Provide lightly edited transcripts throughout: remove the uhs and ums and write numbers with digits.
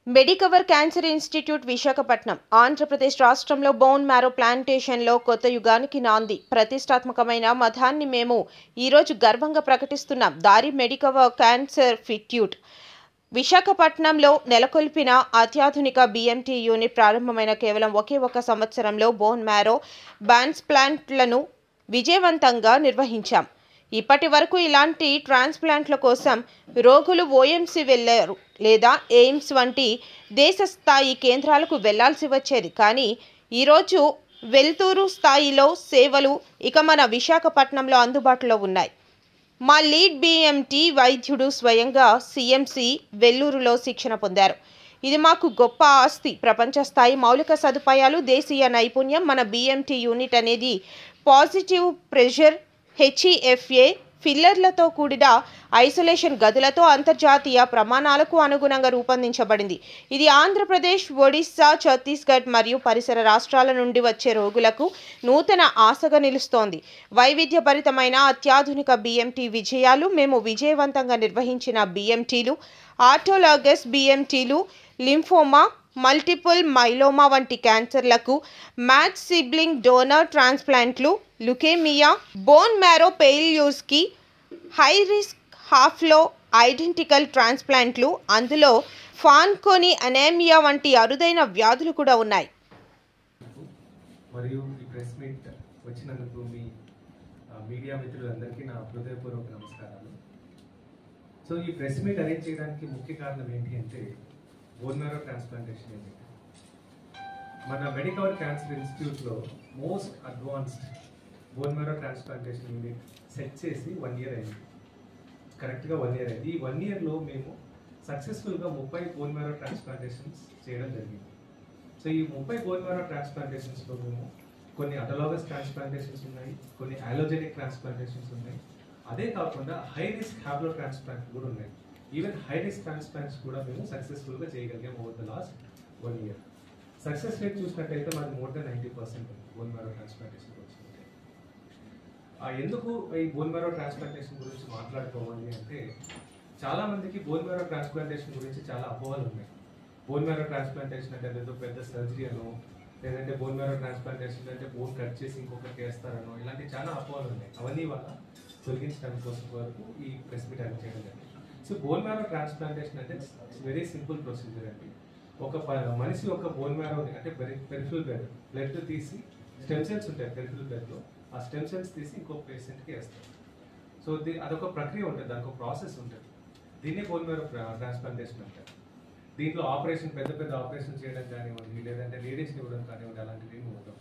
Medicover cancer institute Visakhapatnam Andhra Pradesh రాష్ట్రంలో bone marrow ప్లాంటేషన్లో కొత్త యుగానికి నాంది. ప్రతిష్టాత్మకమైన మతాన్ని మేము ఈరోజు గర్వంగా ప్రకటిస్తున్నాం. దారి మెడికవర్ క్యాన్సర్ ఇన్స్టిట్యూట్ విశాఖపట్నంలో నెలకొల్పిన అత్యాధునిక బీఎంటీ యూనిట్ ప్రారంభమైన కేవలం ఒకే ఒక సంవత్సరంలో బోన్ మ్యారో ట్రాన్స్ప్లాంట్లను విజయవంతంగా నిర్వహించాం. ఇప్పటి వరకు ఇలాంటి ట్రాన్స్ప్లాంట్ల కోసం రోగులు ఓఎంసీ వెళ్లారు లేదా ఎయిమ్స్ వంటి దేశ స్థాయి కేంద్రాలకు వెళ్లాల్సి వచ్చేది. కానీ ఈరోజు వెల్తూరు స్థాయిలో సేవలు ఇక మన విశాఖపట్నంలో అందుబాటులో ఉన్నాయి. మా లీడ్ బీఎంటీ వైద్యుడు స్వయంగా సిఎంసి వెల్లూరులో శిక్షణ పొందారు. ఇది మాకు గొప్ప ఆస్తి. ప్రపంచ స్థాయి మౌలిక సదుపాయాలు, దేశీయ నైపుణ్యం. మన బీఎంటీ యూనిట్ అనేది పాజిటివ్ ప్రెషర్ హెచ్ఈఎఫ్ఏ ఫిల్లర్లతో కూడిన ఐసోలేషన్ గదులతో అంతర్జాతీయ ప్రమాణాలకు అనుగుణంగా రూపొందించబడింది. ఇది ఆంధ్రప్రదేశ్, ఒడిశా, ఛత్తీస్గఢ్ మరియు పరిసర రాష్ట్రాల నుండి వచ్చే రోగులకు నూతన ఆశగా నిలుస్తోంది. వైవిధ్యభరితమైన అత్యాధునిక బీఎంటీ విజయాలు. మేము విజయవంతంగా నిర్వహించిన బీఎంటీలు ఆటోలాగస్ బీఎంటీలు, లింఫోమా, మల్టిపుల్ మైలోమా వంటి క్యాన్సర్లకు, మ్యాచ్ సిబ్లింగ్ డోనర్ ట్రాన్స్ప్లాంట్లు, లుకేమియా, బోన్ మ్యారో ఫెయిల్యూర్స్కి హై రిస్క్ హాఫ్లో ఐడెంటికల్ ట్రాన్స్ప్లాంట్లు, అందులో ఫాన్కోని అనేమియా వంటి అరుదైన వ్యాధులు కూడా ఉన్నాయి. మరియు ఈ ప్రెస్ మీట్ వచ్చినందుకు మీ మీడియా మిత్రులందరికీ నా హృదయపూర్వక నమస్కారాలు. సో ఈ ప్రెస్ మీట్ అరేంజ్ చేయడానికి ముఖ్య కారణం ఏంటి అంటే బోన్ మ్యారో ట్రాన్స్ప్లాంటేషన్ ఏంటి. మన మెడికవర్ క్యాన్సర్ ఇన్స్టిట్యూట్లో most advanced bone marrow transplantation unit set చేసి 1 year అయింది. కరెక్ట్గా 1 year అయింది. ఈ 1 yearలో మేము సక్సెస్ఫుల్గా 30 బోన్ మ్యారో ట్రాన్స్ప్లాంటేషన్స్ చేయడం జరిగింది. సో ఈ 30 బోన్ మ్యారో ట్రాన్స్ప్లాంటేషన్స్లో మేము కొన్ని అటోలాగస్ ట్రాన్స్ప్లాంటేషన్స్ ఉన్నాయి, కొన్ని అలోజెనిక్ ట్రాన్స్ప్లాంటేషన్స్ ఉన్నాయి. అదే కాకుండా హై రిస్క్ హ్యాప్లో ట్రాన్స్ప్లాంట్ కూడా ఉన్నాయి. ఈవెన్ హై రిస్క్ ట్రాన్స్ప్లాంట్స్ కూడా మేము సక్సెస్ఫుల్గా చేయగలిగాం over the last 1 year. Success rate చూసినట్టయితే మాది more than 90% bone marrow transplantation వచ్చింది. ఎందుకు ఈ బోన్ మ్యారో ట్రాన్స్ప్లాంటేషన్ గురించి మాట్లాడుకోవాలి అంటే, చాలా మందికి బోన్ మ్యారో ట్రాన్స్ప్లాంటేషన్ గురించి చాలా అపోహలు ఉన్నాయి. బోన్ మ్యారో ట్రాన్స్ప్లాంటేషన్ అంటే ఏదో పెద్ద సర్జరీ అనో, లేదంటే బోన్ మ్యారో ట్రాన్స్ప్లాంటేషన్ అంటే బోన్ కట్ చేసి ఇంకొకటి వేస్తారనో, ఇలాంటి చాలా అపోహలు ఉన్నాయి. అవన్నీ వల్ల తొలగించడానికి కోసం వరకు ఈ ప్రెస్ మీట్ అరేంజ్ చేయడం జరిగింది. సో బోన్ మ్యారో ట్రాన్స్ప్లాంటేషన్ అంటే వెరీ సింపుల్ ప్రొసీజర్ అండి. ఒక మనిషి యొక్క బోన్ మ్యారో అంటే పెరిఫరల్ బ్లడ్ తీసి స్టెమ్ సెల్స్ ఉంటాయి పెరిఫరల్ బ్లడ్లో, ఆ స్టెమ్ సెల్స్ తీసి ఇంకో పేషెంట్కి వేస్తారు. సో అదొక ప్రక్రియ ఉంటుంది, దానికి ఒక ప్రాసెస్ ఉంటుంది. దీన్నే బోన్ మ్యారో ట్రాన్స్ప్లాంటేషన్ అంటారు. దీంట్లో ఆపరేషన్ పెద్ద పెద్ద ఆపరేషన్ చేయడం కానివ్వండి, లేదంటే రేడియేషన్ ఇవ్వడం కానివ్వండి, అలాంటివి ఏమి ఉండవు.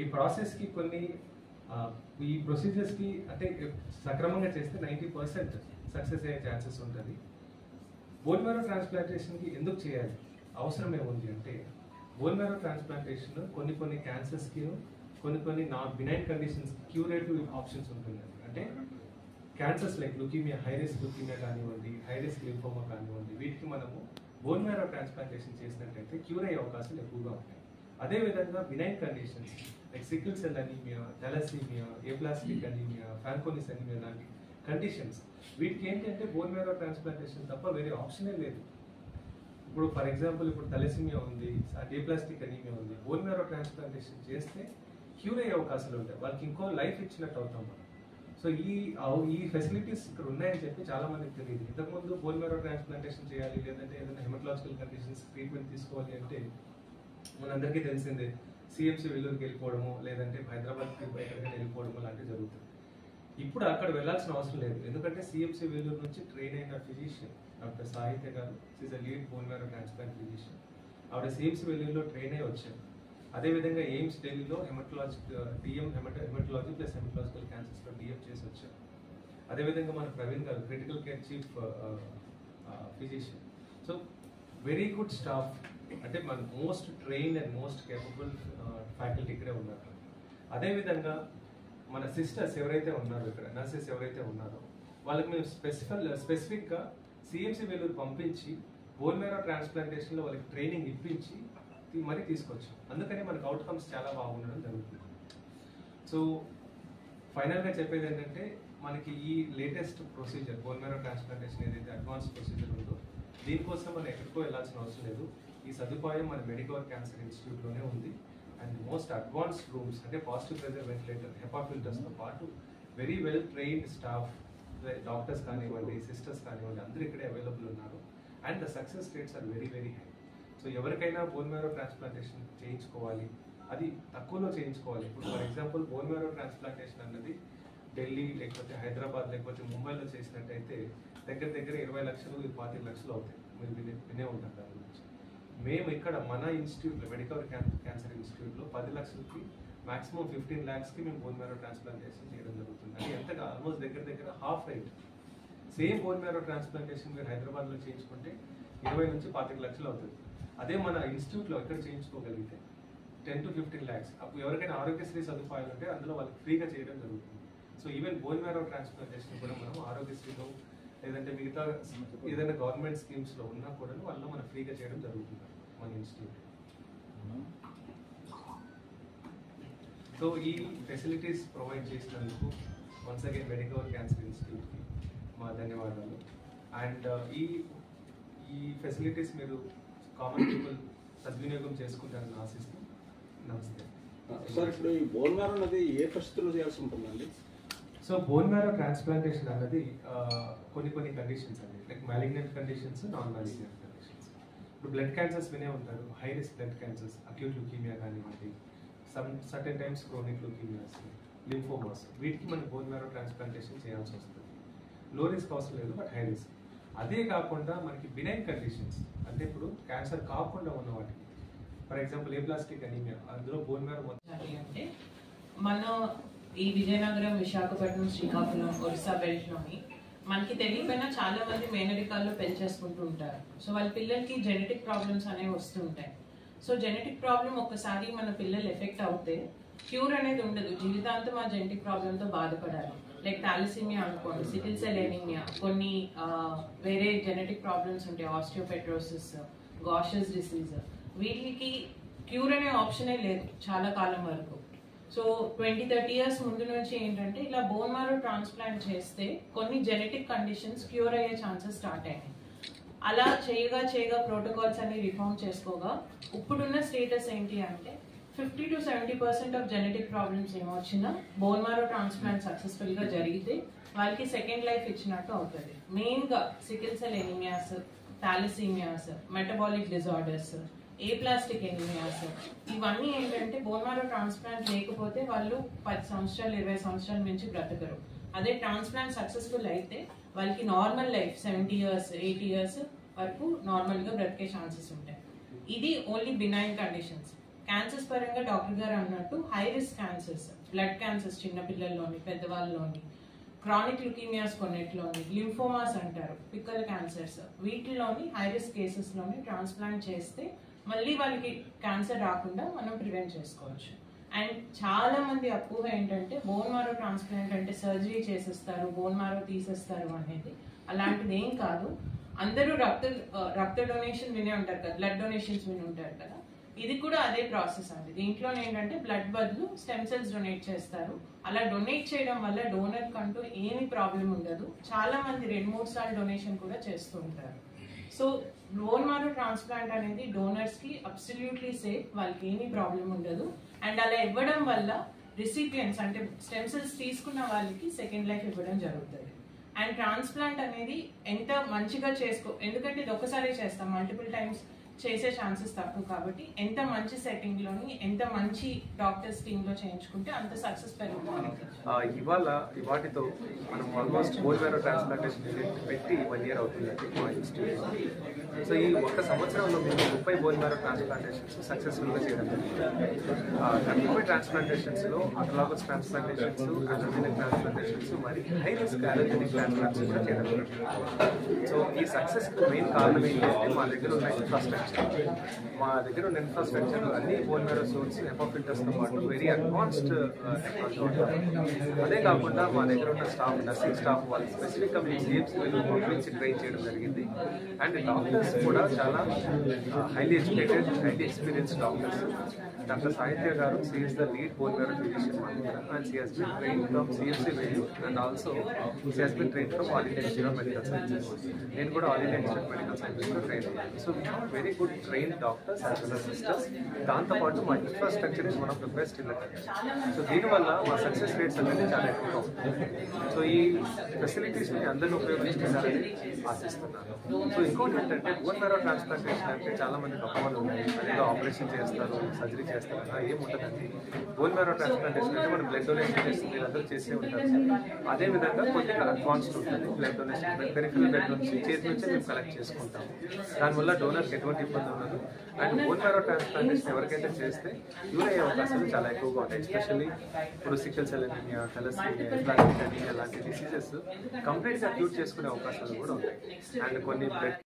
ఈ ప్రాసెస్కి కొన్ని ఈ ప్రొసీజర్స్కి అంటే సక్రమంగా చేస్తే 90% సక్సెస్ అయ్యే ఛాన్సెస్ ఉంటుంది. బోన్ మ్యారో ట్రాన్స్ప్లాంటేషన్కి ఎందుకు చేయాలి, అవసరం ఏముంది అంటే, బోన్ మ్యారో ట్రాన్స్ప్లాంటేషన్ కొన్ని క్యాన్సర్స్కి, కొన్ని బినైన్ కండిషన్స్ క్యూరేటివ్ ఆప్షన్స్ ఉంటుంది. అంటే cancers like leukaemia, high risk leukaemia కానివ్వండి, హై రిస్క్ లింఫోమా కానివ్వండి, వీటికి మనము బోన్ మ్యారో ట్రాన్స్ప్లాంటేషన్ చేసినట్టయితే క్యూర్ అయ్యే అవకాశాలు ఎక్కువగా ఉంటాయి. అదేవిధంగా benign conditions like sickle cell anaemia, thalassaemia, aplastic anaemia, Fanconi's anaemia లాంటి కండిషన్స్, వీటికి ఏంటంటే బోన్ మ్యారో ట్రాన్స్ప్లాంటేషన్ తప్ప వేరే ఆప్షనే లేదు. ఇప్పుడు ఫర్ ఎగ్జాంపుల్ ఇప్పుడు థాలసీమియా ఉంది, ఏప్లాస్టిక్ అనీమియా ఉంది, బోన్ మ్యారో ట్రాన్స్ప్లాంటేషన్ చేస్తే క్యూర్ అయ్యే అవకాశాలు ఉంటాయి, వాళ్ళకి ఇంకో లైఫ్ ఇచ్చినట్టు అవుతాం మనం. సో ఈ ఫెసిలిటీస్ ఇక్కడ ఉన్నాయని చెప్పి చాలా మందికి తెలియదు. ఇంతకుముందు బోన్ మ్యారో ట్రాన్స్ప్లాంటేషన్ చేయాలి, లేదంటే ఏదైనా హెమటలాజికల్ కండిషన్స్ ట్రీట్మెంట్ తీసుకోవాలి అంటే మనందరికీ తెలిసిందే, సిఎంసి వెల్లూరుకి వెళ్ళిపోవడము, లేదంటే హైదరాబాద్కి ఎక్కడికైనా వెళ్ళిపోవడము లాంటివి జరుగుతుంది. ఇప్పుడు అక్కడ వెళ్ళాల్సిన అవసరం లేదు, ఎందుకంటే సిఎంసి వెల్లూరు నుంచి ట్రైన్ అయిన ఫిజిషియన్ డాక్టర్ సాహిత్య గారు, is a lead bone marrow transplant physician, ఆవిడ సిఎంసి వెల్లూరులో ట్రైన్ అయి వచ్చారు. అదేవిధంగా ఎయిమ్స్ ఢిల్లీలో హెమటలాజీ ప్లస్ హెమటలాజికల్ క్యాన్సర్స్లో డిఎం చేసి వచ్చారు. అదేవిధంగా మన ప్రవీణ్ గారు critical care chief physician. So very good staff, అంటే మన most trained and most capable faculty ఇక్కడే ఉన్నారు. అదేవిధంగా మన సిస్టర్స్ ఎవరైతే ఉన్నారో, ఇక్కడ నర్సెస్ ఎవరైతే ఉన్నారో, వాళ్ళకి మేము స్పెసిఫిక్గా సిఎంసి వెల్లూరు పంపించి బోన్ మ్యారో ట్రాన్స్ప్లాంటేషన్లో వాళ్ళకి ట్రైనింగ్ ఇప్పించి మరీ తీసుకొచ్చాం. అందుకని మనకు అవుట్కమ్స్ చాలా బాగుండడం జరుగుతుంది. సో ఫైనల్గా చెప్పేది ఏంటంటే, మనకి ఈ latest procedure bone marrow transplantation ఏదైతే అడ్వాన్స్ ప్రొసీజర్ ఉందో, దీనికోసం మనం ఎక్కడికో వెళ్ళాల్సిన అవసరం లేదు. ఈ సదుపాయం మన మెడికవర్ క్యాన్సర్ ఇన్స్టిట్యూట్లోనే ఉంది. అండ్ మోస్ట్ అడ్వాన్స్డ్ రూమ్స్ అంటే పాజిటివ్ ప్రెజర్ వెంటిలేటర్, హెపా ఫిల్టర్స్తో పాటు very well trained staff, doctors కానివ్వండి, సిస్టర్స్ కానివ్వండి, అందరూ ఇక్కడే అవైలబుల్ ఉన్నారు. And the success rates are very very high. So ఎవరికైనా బోన్ మ్యారో ట్రాన్స్ప్లాంటేషన్ చేయించుకోవాలి, అది తక్కువలో చేయించుకోవాలి. ఇప్పుడు for example bone marrow transplantation అన్నది ఢిల్లీ లేకపోతే హైదరాబాద్ లేకపోతే ముంబైలో చేసినట్టయితే దగ్గర దగ్గర 20 లక్షలు 25 లక్షలు అవుతాయి. మీరు వినే ఉంటారు దాని గురించి. మేము ఇక్కడ మన ఇన్స్టిట్యూట్లో మెడికవర్ క్యాన్సర్ ఇన్స్టిట్యూట్లో 10 లక్షలకి మాక్సిమం 15 lakhsకి మేము బోన్ మ్యారో ట్రాన్స్ప్లాంటేషన్ చేయడం జరుగుతుంది. అది ఎంతగా ఆల్మోస్ట్ దగ్గర దగ్గర half rate. Same bone marrow transplantation మీరు హైదరాబాద్లో చేయించుకుంటే 20 నుంచి 25 లక్షలు అవుతుంది. అదే మన ఇన్స్టిట్యూట్లో ఎక్కడ చేయించుకోగలిగితే 10 to 15 lakhs. అప్పుడు ఎవరికైనా ఆరోగ్యశ్రీ సదుపాయాలు ఉంటే అందులో వాళ్ళకి ఫ్రీగా చేయడం జరుగుతుంది. So even bone marrow transplantation కూడా మనం ఆరోగ్యశ్రీలో లేదంటే మిగతా ఏదైనా గవర్నమెంట్ స్కీమ్స్లో ఉన్నా కూడా వాళ్ళలో మనం ఫ్రీగా చేయడం జరుగుతుంది మన ఇన్స్టిట్యూట్. సో ఈ ఫెసిలిటీస్ ప్రొవైడ్ చేసినందుకు వన్స్ అగైన్ మెడికవర్ క్యాన్సర్ ఇన్స్టిట్యూట్కి మా ధన్యవాదాలు. అండ్ ఈ ఫెసిలిటీస్ మీరు కామన్ పీపుల్ సద్వినియోగం చేసుకుంటారని ఆశిస్తూ నమస్తే. సార్, ఇప్పుడు ఈ బోన్ మ్యారో అనేది ఏ పరిస్థితుల్లో చేయాల్సి ఉంటుందండి? సో బోన్ మ్యారో ట్రాన్స్ప్లాంటేషన్ అన్నది కొన్ని కండిషన్స్ అండి, like malignant conditions, non malignant conditions. ఇప్పుడు బ్లడ్ క్యాన్సర్స్ వినే ఉంటారు, high risk blood cancers, acute leukaemia కానివ్వండి, certain times chronic leukaemias, lymphomas, వీటికి మనం బోన్ మ్యారో ట్రాన్స్ప్లాంటేషన్ చేయాల్సి వస్తుంది. లో రిస్క్ అవసరం లేదు, బట్ హై రిస్క్. అదే కాకుండా మనకి బినైన్ కండిషన్స్ అంటే ఇప్పుడు క్యాన్సర్ కాకుండా ఉన్న వాటికి, ఫర్ ఎగ్జాంపుల్ ఏప్లాస్టిక్ అనీమియా, అందులో బోన్ మ్యారో అంటే మన ఈ విజయనగరం, విశాఖపట్నం, శ్రీకాకుళం, ఒరిస్సా బెల్ట్లోని మనకి తెలియకపోయినా చాలా మంది మేనరికాల్లో పెళ్లి చేసుకుంటూ ఉంటారు. సో వాళ్ళ పిల్లలకి జెనెటిక్ ప్రాబ్లమ్స్ అనేవి వస్తుంటాయి. సో జెనెటిక్ ప్రాబ్లం ఒక్కసారి మన పిల్లలు ఎఫెక్ట్ అవుతే క్యూర్ అనేది ఉండదు, జీవితాంతం ఆ జెనెటిక్ ప్రాబ్లంతో బాధపడాలి. లైక్ థాలసీమియా అనుకోండి, సికిల్ సెల్ ఎనీమియా, కొన్ని వేరే జెనెటిక్ ప్రాబ్లమ్స్ ఉంటాయి, ఆస్టియోపెట్రోసిస్, గాషెస్ డిసీజ్, వీటికి క్యూర్ అనే ఆప్షనే లేదు చాలా కాలం వరకు. సో 20-30 years ముందు నుంచి ఏంటంటే ఇలా బోన్ మ్యారో ట్రాన్స్ప్లాంట్ చేస్తే కొన్ని జెనెటిక్ కండిషన్స్ క్యూర్ అయ్యే ఛాన్సెస్ స్టార్ట్ అయినాయి. అలా చేయగా ప్రోటోకాల్స్ అన్ని రిఫార్మ్ చేసుకోగా ఇప్పుడున్న స్టేటస్ ఏంటి అంటే 50 to 70% ఆఫ్ జెనెటిక్ ప్రాబ్లమ్స్ ఏమొచ్చినా బోన్ మ్యారో ట్రాన్స్ప్లాంట్ సక్సెస్ఫుల్గా జరిగితే వాళ్ళకి సెకండ్ లైఫ్ ఇచ్చినట్టు అవుతుంది. మెయిన్గా sickle cell anaemias, thalassaemias, metabolic disorders, aplastic anaemias, ఇవన్నీ ఏంటంటే బోన్ మ్యారో ట్రాన్స్ప్లాంట్ లేకపోతే వాళ్ళు 10 సంవత్సరాలు 20 సంవత్సరాల నుంచి బ్రతకరు. అదే ట్రాన్స్ప్లాంట్ సక్సెస్ఫుల్ అయితే వాళ్ళకి నార్మల్ లైఫ్ 70 years 80 years వరకు నార్మల్గా బ్రతికే ఛాన్సెస్ ఉంటాయి. ఇది ఓన్లీ బినైన్ కండిషన్స్. క్యాన్సర్స్ పరంగా డాక్టర్ గారు అన్నట్టు high risk cancers, blood cancers చిన్నపిల్లల్లోని, పెద్దవాళ్ళలోని, క్రానిక్ ల్యూకీమియాస్ కొన్నిట్లోని, లింఫోమాస్ అంటారు, పిక్కల్ క్యాన్సర్స్, వీటిలోని హై రిస్క్ కేసెస్లోని ట్రాన్స్ప్లాంట్ చేస్తే మళ్ళీ వాళ్ళకి క్యాన్సర్ రాకుండా మనం ప్రివెంట్ చేసుకోవచ్చు. అండ్ చాలా మంది అపోహ ఏంటంటే బోన్ మ్యారో ట్రాన్స్ప్లాంట్ అంటే సర్జరీ చేసేస్తారు, బోన్ మ్యారో తీసేస్తారు అనేది. అలాంటిది ఏం కాదు. అందరూ రక్త డొనేషన్ వినే ఉంటారు కదా, బ్లడ్ డొనేషన్స్ విని ఉంటారు కదా, ఇది కూడా అదే ప్రాసెస్ అండి. దీంట్లో ఏంటంటే బ్లడ్ బదులు స్టెమ్ సెల్స్ డొనేట్ చేస్తారు. అలా డొనేట్ చేయడం వల్ల డోనర్ కంటూ ఏమి ప్రాబ్లం ఉండదు. చాలా మంది 2-3 సార్లు డొనేషన్ కూడా చేస్తూ ఉంటారు. సో బోన్ మ్యారో ట్రాన్స్ప్లాంట్ అనేది డోనర్స్ కి అబ్సల్యూట్లీ సేఫ్, వాళ్ళకి ఏమీ ప్రాబ్లం ఉండదు. అండ్ అలా ఇవ్వడం వల్ల రిసిపియన్స్ అంటే స్టెమ్ సెల్స్ తీసుకున్న వాళ్ళకి సెకండ్ లైఫ్ ఇవ్వడం జరుగుతుంది. అండ్ ట్రాన్స్ప్లాంట్ అనేది ఎంత మంచిగా ఎందుకంటే ఇది ఒకసారి చేస్తాం, మల్టిపుల్ టైమ్స్ చేసే ఛాన్సెస్ తక్కువ. కాబట్టి ఎంత మంచి సెట్టింగ్ లోని, ఎంత మంచి డాక్టర్స్ టీమ్ లో చేయించుకుంటే అంత సక్సెస్ పెరుగుతుంది. వాటితో మనం ఆల్మోస్ట్ బోన్ మ్యారో ట్రాన్స్ప్లాంటేషన్ పెట్టి 1 year అవుతుందండి మా ఇన్స్టిట్యూట్. సో ఈ 1 సంవత్సరంలో మేము 30 బోన్ మ్యారో ట్రాన్స్ప్లాంటేషన్స్ సక్సెస్ఫుల్గా చేయడం జరిగింది. 30 ట్రాన్స్ప్లాంటేషన్స్లో అటోలాగస్ ట్రాన్స్ప్లాంటేషన్స్, అలోజెనిక్ ట్రాన్స్ప్లాంటేషన్స్, మరి హై రిస్క్ అలోజెనిక్ ట్రాన్స్ప్లాంట్స్ కూడా చేయడం జరిగింది. సో ఈ సక్సెస్కి మెయిన్ కారణం ఏంటంటే మా దగ్గర ఉన్న ఇన్ఫ్రాస్ట్రక్చర్ అన్ని బోన్ మ్యారో సోర్స్, హెపా ఫిల్టర్స్తో పాటు వెరీ అడ్వాన్స్డ్ టెక్నాలజీ ఉంటుంది. అదే కాకుండా మా దగ్గర ఉన్న స్టాఫ్, నర్సింగ్ స్టాఫ్, వాళ్ళు స్పెసిఫిక్గా మేము గేమ్స్ పంపించి ట్రైన్ చేయడం జరిగింది. అండ్ డాక్టర్స్ కూడా చాలా highly educated, highly experience doctors. Doctor సాహిత్య గారు, she is the lead bone marrow physician and she has been trained from CFC Vellore and also she has been trained from All India Institute of Medical Sciences. నేను కూడా All India Institute of Medical Sciences లో train అయ్యాను. So we have very good trained doctors as well as sisters. దాంతోపాటు మా infrastructure is one of the best in the country. So దీనివల్ల మా success rates అనేది చాలా ఎక్కువగా ఉంటుంది. సో ఈ ఫెసిలిటీస్ని అందరినీ ఉపయోగించుకుంటారని ఆశిస్తున్నాను. సో ఇంకోటి ఏంటంటే బోన్ మ్యారో ట్రాన్స్ప్లాంటేషన్ అంటే చాలా మందికి అపోహలు ఉన్నాయి. అదేదో ఆపరేషన్ చేస్తారు, సర్జరీ చేస్తారు, ఏముంటుందండి. బోన్ మ్యారో ట్రాన్స్ప్లాంటేషన్ అంటే మనం బ్లడ్ డొనేషన్ చేసి మీరందరూ చేసే ఉంటారు. అదేవిధంగా కొద్దిగా అడ్వాన్స్డ్ ఉంటుంది. బ్లడ్ డొనేషన్ పెరిఫరల్ బ్లడ్ నుంచి చేతి నుంచే మేము కలెక్ట్ చేసుకుంటాం. దానివల్ల డోనర్కి ఎటువంటి ఇబ్బంది ఉండదు. అండ్ బోన్ మ్యారో ట్రాన్స్ప్లాంటేషన్ ఎవరికైతే చేస్తే క్యూర్ అయ్యే అవకాశాలు చాలా ఎక్కువగా ఉంటాయి. ఎస్పెషల్లీ ఇప్పుడు sickle cell anaemia, thalassaemia, plastic anaemia లాంటి డిసీజెస్ కంప్లీట్గా క్యూర్ చేసుకునే అవకాశాలు కూడా ఉంటాయి. అండ్ కొన్ని బ్లడ్